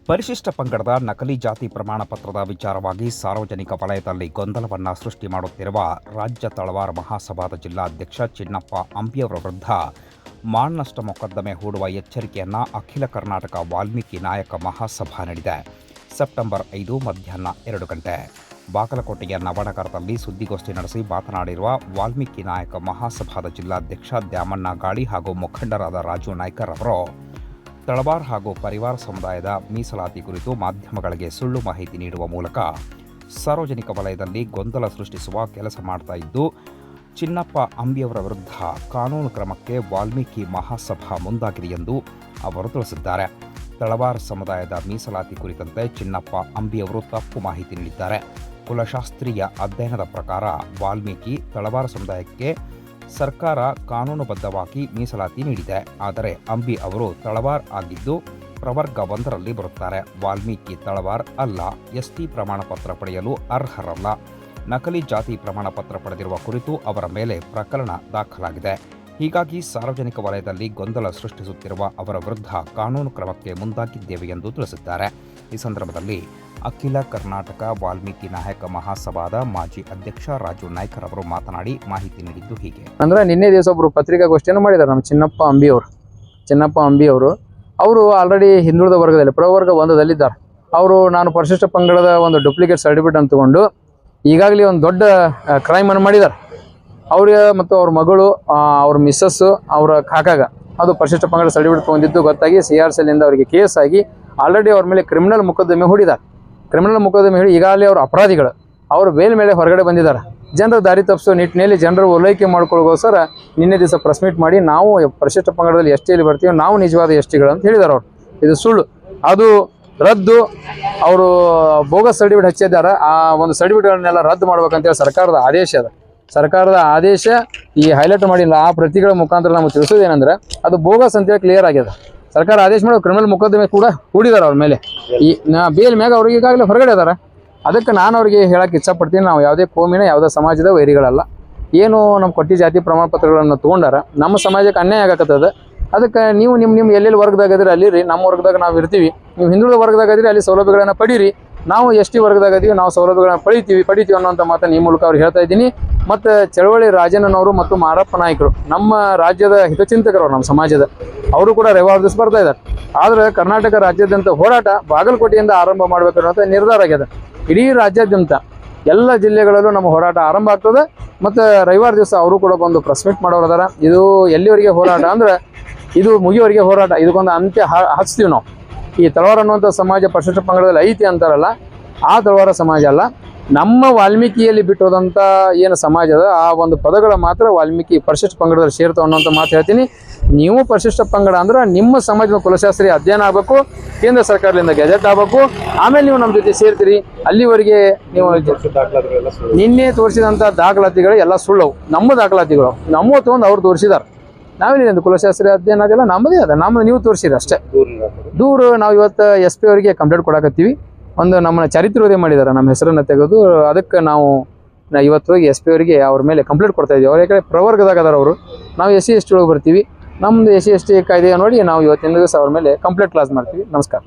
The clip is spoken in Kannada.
ಪರಿಶಿಷ್ಟ ಪಂಗಡದ ನಕಲಿ ಜಾತಿ ಪ್ರಮಾಣ ಪತ್ರದ ವಿಚಾರವಾಗಿ ಸಾರ್ವಜನಿಕ ವಲಯದಲ್ಲಿ ಗೊಂದಲವನ್ನು ಸೃಷ್ಟಿ ಮಾಡುತ್ತಿರುವ ರಾಜ್ಯ ತಳವಾರ ಮಹಾಸಭಾದ ಜಿಲ್ಲಾಧ್ಯಕ್ಷ ಚಿನ್ನಪ್ಪ ಅಂಬಿಯವರ ವಿರುದ್ಧ ಮಾನನಷ್ಟ ಮೊಕದ್ದಮೆ ಹೂಡುವ ಎಚ್ಚರಿಕೆಯನ್ನು ಅಖಿಲ ಕರ್ನಾಟಕ ವಾಲ್ಮೀಕಿ ನಾಯಕ ಮಹಾಸಭಾ ನೀಡಿದೆ. ಸೆಪ್ಟೆಂಬರ್ 5 ಮಧ್ಯಾಹ್ನ 2 ಗಂಟೆ ಬಾಗಲಕೋಟೆಯ ನವನಗರದಲ್ಲಿ ಸುದ್ದಿಗೋಷ್ಠಿ ನಡೆಸಿ ಮಾತನಾಡಿರುವ ವಾಲ್ಮೀಕಿ ನಾಯಕ ಮಹಾಸಭಾದ ಜಿಲ್ಲಾಧ್ಯಕ್ಷ ದ್ಯಾಮಣ್ಣ ಗಾಳಿ ಹಾಗೂ ಮುಖಂಡರಾದ ರಾಜು ನಾಯ್ಕರ್ ಅವರು ತಳವಾರ ಹಾಗೂ ಪರಿವಾರ ಸಮುದಾಯದ ಮೀಸಲಾತಿ ಕುರಿತು ಮಾಧ್ಯಮಗಳಿಗೆ ಸುಳ್ಳು ಮಾಹಿತಿ ನೀಡುವ ಮೂಲಕ ಸಾರ್ವಜನಿಕ ವಲಯದಲ್ಲಿ ಗೊಂದಲ ಸೃಷ್ಟಿಸುವ ಕೆಲಸ ಮಾಡ್ತಾ ಇದ್ದು, ಚಿನ್ನಪ್ಪ ಅಂಬಿಯವರ ವಿರುದ್ಧ ಕಾನೂನು ಕ್ರಮಕ್ಕೆ ವಾಲ್ಮೀಕಿ ಮಹಾಸಭಾ ಮುಂದಾಗಿದೆ ಎಂದು ಅವರು ತಿಳಿಸಿದ್ದಾರೆ. ತಳವಾರ ಸಮುದಾಯದ ಮೀಸಲಾತಿ ಕುರಿತಂತೆ ಚಿನ್ನಪ್ಪ ಅಂಬಿಯವರು ತಪ್ಪು ಮಾಹಿತಿ ನೀಡಿದ್ದಾರೆ. ಕುಲಶಾಸ್ತ್ರೀಯ ಅಧ್ಯಯನದ ಪ್ರಕಾರ ವಾಲ್ಮೀಕಿ ತಳವಾರ ಸಮುದಾಯಕ್ಕೆ ಸರ್ಕಾರ ಕಾನೂನುಬದ್ಧವಾಗಿ ಮೀಸಲಾತಿ ನೀಡಿದೆ. ಆದರೆ ಅಂಬಿ ಅವರು ತಳವಾರ್ ಆಗಿದ್ದು ಪ್ರವರ್ಗ 1ರಲ್ಲಿ ಬರುತ್ತಾರೆ. ವಾಲ್ಮೀಕಿ ತಳವಾರ್ ಅಲ್ಲ. ಎಸ್ಟಿ ಪ್ರಮಾಣ ಪತ್ರ ಪಡೆಯಲು ಅರ್ಹರಲ್ಲ. ನಕಲಿ ಜಾತಿ ಪ್ರಮಾಣ ಪತ್ರ ಪಡೆದಿರುವ ಕುರಿತು ಅವರ ಮೇಲೆ ಪ್ರಕರಣ ದಾಖಲಾಗಿದೆ. ಹೀಗಾಗಿ ಸಾರ್ವಜನಿಕ ವಲಯದಲ್ಲಿ ಗೊಂದಲ ಸೃಷ್ಟಿಸುತ್ತಿರುವ ಅವರ ವಿರುದ್ಧ ಕಾನೂನು ಕ್ರಮಕ್ಕೆ ಮುಂದಾಗಿದ್ದೇವೆ ಎಂದು ತಿಳಿಸಿದ್ದಾರೆ. ಈ ಸಂದರ್ಭದಲ್ಲಿ ಅಖಿಲ ಕರ್ನಾಟಕ ವಾಲ್ಮೀಕಿ ನಾಯಕ ಮಹಾಸಭಾದ ಮಾಜಿ ಅಧ್ಯಕ್ಷ ರಾಜು ನಾಯ್ಕರ್ ಅವರು ಮಾತನಾಡಿ ಮಾಹಿತಿ ನೀಡಿದ್ದು ಹೀಗೆ. ಅಂದ್ರೆ ನಿನ್ನೆ ದಿವಸ ಒಬ್ಬರು ಪತ್ರಿಕಾಗೋಷ್ಠಿಯನ್ನು ಮಾಡಿದ್ದಾರೆ. ನಮ್ಮ ಚಿನ್ನಪ್ಪ ಅಂಬಿ ಅವರು ಆಲ್ರೆಡಿ ಹಿಂದುಳಿದ ವರ್ಗದಲ್ಲಿ ಪ್ರವರ್ಗ 1ದಲ್ಲಿದ್ದಾರೆ. ಅವರು ನಾನು ಪರಿಶಿಷ್ಟ ಪಂಗಡದ ಒಂದು ಡೂಪ್ಲಿಕೇಟ್ ಸರ್ಟಿಫಿಕೇಟ್ ಅಂತ ತಗೊಂಡು ಈಗಾಗಲೇ ಒಂದು ದೊಡ್ಡ ಕ್ರೈಮ್ ಅನ್ನು ಮಾಡಿದ್ದಾರೆ. ಅವ್ರಿಗೆ ಮತ್ತು ಅವ್ರ ಮಗಳು, ಅವ್ರ ಮಿಸ್ಸಸ್ಸು, ಅವರ ಕಾಕಾಗ ಅದು ಪರಿಶಿಷ್ಟ ಪಂಗಡ ಸರ್ಟಿಫಿಕೇಟ್ ತೊಗೊಂಡಿದ್ದು ಗೊತ್ತಾಗಿ CRCLನಿಂದ ಅವರಿಗೆ ಕೇಸ್ ಆಗಿ ಆಲ್ರೆಡಿ ಅವ್ರ ಮೇಲೆ ಕ್ರಿಮಿನಲ್ ಮೊಕದ್ದಮೆ ಹೂಡಿದ್ದಾರೆ. ಕ್ರಿಮಿನಲ್ ಮೊಕದ್ದಮೆ ಹೇಳಿ ಈಗಾಗಲೇ ಅವರು ಅಪರಾಧಿಗಳು, ಅವರು ಬೇಲ್ ಮೇಲೆ ಹೊರಗಡೆ ಬಂದಿದ್ದಾರೆ. ಜನರ ದಾರಿ ತಪ್ಪಿಸೋ ನಿಟ್ಟಿನಲ್ಲಿ ಜನರ ಓಲೈಕೆ ಮಾಡ್ಕೊಳ್ಳೋಗೋಸ್ಕರ ನಿನ್ನೆ ದಿವಸ ಪ್ರೆಸ್ ಮೀಟ್ ಮಾಡಿ ನಾವು ಪರಿಶಿಷ್ಟ ಪಂಗಡದಲ್ಲಿ STಯಲ್ಲಿ ಬರ್ತೀವಿ, ನಾವು ನಿಜವಾದ STಗಳು ಅಂತ ಹೇಳಿದ್ದಾರೆ. ಅವರು ಇದು ಸುಳ್ಳು, ಅದು ರದ್ದು. ಅವರು ಬೋಗಸ್ ಸರ್ಟಿಫಿಕೇಟ್ ಹಚ್ಚಿದ್ದಾರೆ. ಆ ಒಂದು ಸರ್ಟಿಫಿಕೇಟ್ಗಳನ್ನೆಲ್ಲ ರದ್ದು ಮಾಡ್ಬೇಕಂತೇಳಿ ಸರ್ಕಾರದ ಆದೇಶ ಈ ಹೈಲೈಟ್ ಮಾಡಿಲ್ಲ. ಆ ಪ್ರತಿಗಳ ಮುಖಾಂತರ ನಮಗೆ ತಿಳಿಸೋದೇನೆಂದ್ರೆ ಅದು ಬೋಗಸ್ ಅಂತೇಳಿ ಕ್ಲಿಯರ್ ಆಗಿದೆ. ಸರ್ಕಾರ ಆದೇಶ ಮಾಡಿ ಕ್ರಿಮಿನಲ್ ಮೊಕದ್ದಮೆ ಕೂಡ ಹೂಡಿದ್ದಾರೆ ಅವ್ರ ಮೇಲೆ. ಈ ಬೇಲ್ ಮ್ಯಾಗ ಅವ್ರಿಗೆ ಈಗಾಗಲೇ ಹೊರಗಡೆ ಇದ್ದಾರೆ. ಅದಕ್ಕೆ ನಾನು ಅವ್ರಿಗೆ ಹೇಳಕ್ಕೆ ಇಚ್ಛಪಡ್ತೀನಿ, ನಾವು ಯಾವುದೇ ಕೋಮಿನ ಯಾವುದೇ ಸಮಾಜದ ವೈರಿಗಳಲ್ಲ. ಏನು ನಮ್ಮ ಕೊಟ್ಟಿ ಜಾತಿ ಪ್ರಮಾಣ ಪತ್ರಗಳನ್ನು ತೊಗೊಂಡಾರ, ನಮ್ಮ ಸಮಾಜಕ್ಕೆ ಅನ್ಯಾಯ ಆಗಕತ್ತದ. ಅದಕ್ಕೆ ನೀವು ನಿಮ್ಮ ಎಲ್ಲೆಲ್ಲಿ ವರ್ಗದಾಗ ಇದ್ರಿ ಅಲ್ಲಿ ರೀ, ನಮ್ಮ ವರ್ಗದಾಗ ನಾವು ಇರ್ತೀವಿ. ನೀವು ಹಿಂದುಳಿದ ವರ್ಗದಾಗ ಇದ್ರಿ, ಅಲ್ಲಿ ಸೌಲಭ್ಯಗಳನ್ನು ಪಡೀರಿ. ನಾವು ST ವರ್ಗದಾಗ ಇದೀವಿ, ನಾವು ಸೌಲಭ್ಯಗಳನ್ನು ಪಡಿತೀವಿ ಅನ್ನೋಂಥ ಮಾತನ್ನು ಈ ಮೂಲಕ ಅವ್ರಿಗೆ ಹೇಳ್ತಾ ಇದ್ದೀನಿ. ಮತ್ತು ಚಳವಳಿ ರಾಜಣ್ಣನವರು ಮತ್ತು ಮಾರಪ್ಪ ನಾಯ್ಕರು ನಮ್ಮ ರಾಜ್ಯದ ಹಿತಚಿಂತಕರು, ನಮ್ಮ ಸಮಾಜದ ಅವರು ಕೂಡ ರವಿವಾರ ದಿವಸ ಬರ್ತಾ ಇದ್ದಾರೆ. ಆದರೆ ಕರ್ನಾಟಕ ರಾಜ್ಯಾದ್ಯಂತ ಹೋರಾಟ ಬಾಗಲಕೋಟೆಯಿಂದ ಆರಂಭ ಮಾಡಬೇಕನ್ನುವಂಥ ನಿರ್ಧಾರ ಆಗಿದೆ. ಇಡೀ ರಾಜ್ಯಾದ್ಯಂತ ಎಲ್ಲ ಜಿಲ್ಲೆಗಳಲ್ಲೂ ನಮ್ಮ ಹೋರಾಟ ಆರಂಭ ಆಗ್ತದೆ. ಮತ್ತು ರವಿವಾರ ದಿವಸ ಅವರು ಕೂಡ ಬಂದು ಪ್ರೆಸ್ ಮೀಟ್ ಮಾಡೋರದಾರ. ಇದು ಎಲ್ಲಿವರೆಗೆ ಹೋರಾಟ ಅಂದರೆ ಇದು ಮುಗಿಯವರೆಗೆ ಹೋರಾಟ. ಇದಕ್ಕೊಂದು ಅಂತ್ಯ ಹಚ್ತೀವಿ ನಾವು. ಈ ತಳವಾರ ಅನ್ನುವಂಥ ಸಮಾಜ ಪರಿಶಿಷ್ಟ ಪಂಗಡದಲ್ಲಿ ಐತಿ ಅಂತಾರಲ್ಲ, ಆ ತಳವಾರ ಸಮಾಜ ಅಲ್ಲ. ನಮ್ಮ ವಾಲ್ಮೀಕಿಯಲ್ಲಿ ಬಿಟ್ಟೋದಂಥ ಏನು ಸಮಾಜ ಅದ, ಆ ಒಂದು ಪದಗಳ ಮಾತ್ರ ವಾಲ್ಮೀಕಿ ಪರಿಶಿಷ್ಟ ಪಂಗಡದಲ್ಲಿ ಸೇರ್ತಾವೆ ಅನ್ನೋಂಥ ಮಾತು ಹೇಳ್ತೀನಿ. ನೀವು ಪರಿಶಿಷ್ಟ ಪಂಗಡ ಅಂದ್ರೆ ನಿಮ್ಮ ಸಮಾಜದ ಕುಲಶಾಸ್ತ್ರೀಯ ಅಧ್ಯಯನ ಆಗಬೇಕು, ಕೇಂದ್ರ ಸರ್ಕಾರದಿಂದ ಗೆಜೆಟ್ ಆಗಬೇಕು, ಆಮೇಲೆ ನೀವು ನಮ್ಮ ಜೊತೆ ಸೇರ್ತೀರಿ. ಅಲ್ಲಿವರೆಗೆ ನೀವು ನಿನ್ನೆ ತೋರಿಸಿದಂಥ ದಾಖಲಾತಿಗಳು ಎಲ್ಲ ಸುಳ್ಳವು. ನಮ್ಮ ದಾಖಲಾತಿಗಳು ನಮ್ಮ ತೊಗೊಂಡು ಅವ್ರು ತೋರಿಸಿದ್ದಾರೆ. ನಾವೇನಿದೆ ಕುಲಶಾಸ್ತ್ರೀಯ ಅಧ್ಯಯನ ಅದೆಲ್ಲ ನಮ್ಮದೇ ಅದ, ನಮ್ಮದು ನೀವು ತೋರಿಸಿರಿ ಅಷ್ಟೇ. ದೂರು ನಾವು ಇವತ್ತು SP ಅವರಿಗೆ ಕಂಪ್ಲೇಂಟ್ ಕೊಡಕತ್ತೀವಿ. ಒಂದು ನಮ್ಮನ್ನ ಚರಿತ್ರೋದಯ ಮಾಡಿದ್ದಾರೆ, ನಮ್ಮ ಹೆಸರನ್ನು ತೆಗೆದು. ಅದಕ್ಕೆ ನಾವು ಇವತ್ತು ಹೋಗಿ SP ಅವರಿಗೆ ಅವ್ರ ಮೇಲೆ ಕಂಪ್ಲೇಂಟ್ ಕೊಡ್ತಾ ಇದ್ದೀವಿ. ಅವ್ರ ಕಡೆ ಪ್ರವರ್ಗದಾಗ ಅದಾರ ಅವರು, ನಾವು SC ST ಒಳಗೆ ಬರ್ತೀವಿ. ನಮ್ಮದು SC ST ಕಾಯ್ದೆ ನೋಡಿ ನಾವು ಇವತ್ತಿನ ದಿವಸ ಅವ್ರ ಮೇಲೆ ಕಂಪ್ಲೇಂಟ್ ಕ್ಲಾಸ್ ಮಾಡ್ತೀವಿ. ನಮಸ್ಕಾರ.